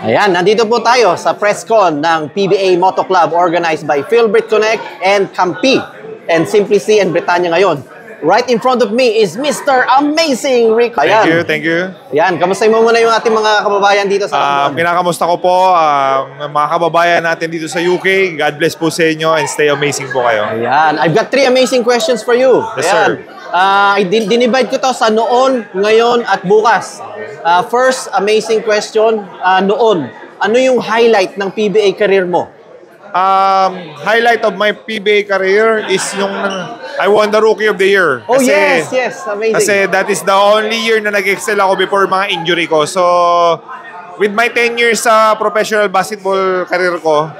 Ayan, nandito po tayo sa press con ng PBA Moto Club organized by Philbrit Connect and Campi and Simplicity and Britannia ngayon. Right in front of me is Mr. Amazing Rico. Ayan. Thank you. Ayan, kamusta mo muna yung ating mga kababayan dito sa London? Pinakamusta ko po, mga kababayan natin dito sa UK. God bless po sa inyo and stay amazing po kayo. Ayan, I've got 3 amazing questions for you. Yes, ayan. sir. Dinivide ko to sa noon, ngayon, at bukas. First amazing question, noon. Ano yung highlight ng PBA career mo? Highlight of my PBA career is yung I won the Rookie of the Year. Oh, yes, amazing. Kasi that is the only year na nag-excel ako before mga injury ko. So, with my 10 years sa professional basketball career ko,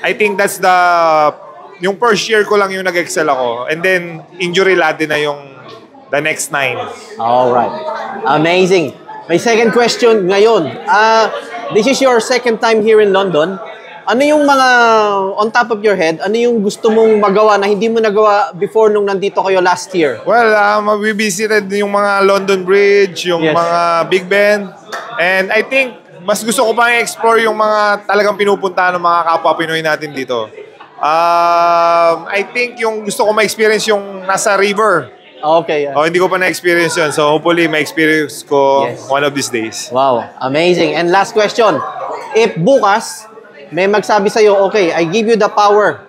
I think that's yung first year ko lang yung nag-excel ako. And then, injury laden na yung the next 9. Alright. Amazing. My second question ngayon. This is your second time here in London. Ano yung mga, on top of your head, ano yung gusto mong magawa na hindi mo nagawa before nung nandito kayo last year? Well, we visited yung mga London Bridge, yung mga Big Ben. And I think, mas gusto ko pang i-explore yung mga talagang pinupuntahan ng mga kapwa Pinoy natin dito. I think yung gusto ko ma-experience yung nasa river. Okay. Hindi ko pa na-experience yun. So hopefully ma-experience ko one of these days. Wow, amazing. And last question. If bukas, may magsabi sa'yo, okay, I give you the power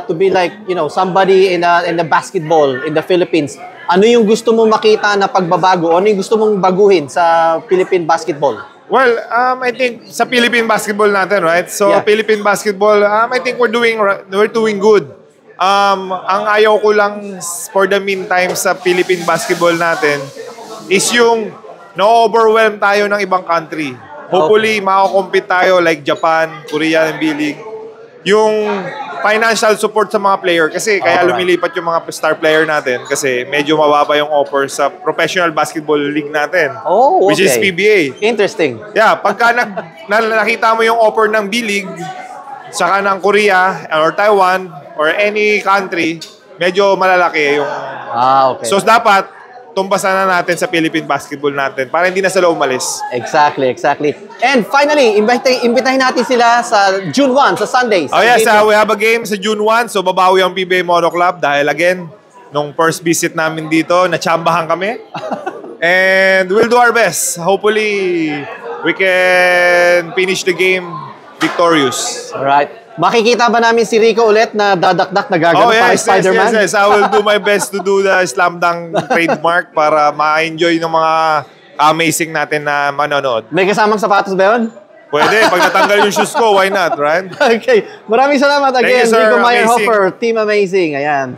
to be like, somebody in the basketball in the Philippines. Ano yung gusto mong makita na pagbabago? Ano yung gusto mong baguhin sa Philippine basketball? Well, I think sa Philippine basketball natin, right? So, Philippine basketball, I think we're doing good. Ang ayaw ko lang for the meantime sa Philippine basketball natin is yung no-overwhelm tayo ng ibang country. Hopefully, makakompete tayo like Japan, Korea, and B-League. Yung financial support sa mga player kasi kaya lumilipat yung mga star player natin kasi medyo mababa yung offer sa professional basketball league natin. Which is PBA. Interesting. Yeah, pagka nakita mo yung offer ng B-League saka ng Korea or Taiwan or any country, medyo malalaki yung... So dapat tumbasan na natin sa Philippine basketball natin para hindi na sila umalis. Exactly. And finally, imbitahin natin sila sa June 1, sa Sundays. Oh yes, we have a game sa June 1. So babawi ang PBA Moto Club dahil again, nung first visit namin dito, natsambahan kami. And we'll do our best. Hopefully, we can finish the game victorious. Alright. Makikita ba namin si Rico ulit na dadakdak na gagawin para Spider-Man? Yes. I will do my best to do the slam dunk trademark para ma-enjoy ng mga amazing natin na manonood. May kasamang sapatos ba yun? Pwede. Pag natanggal yung shoes ko, why not, right? Okay. Maraming salamat again, Thank you, sir. Rico Meyerhofer, Team Amazing. Ayan.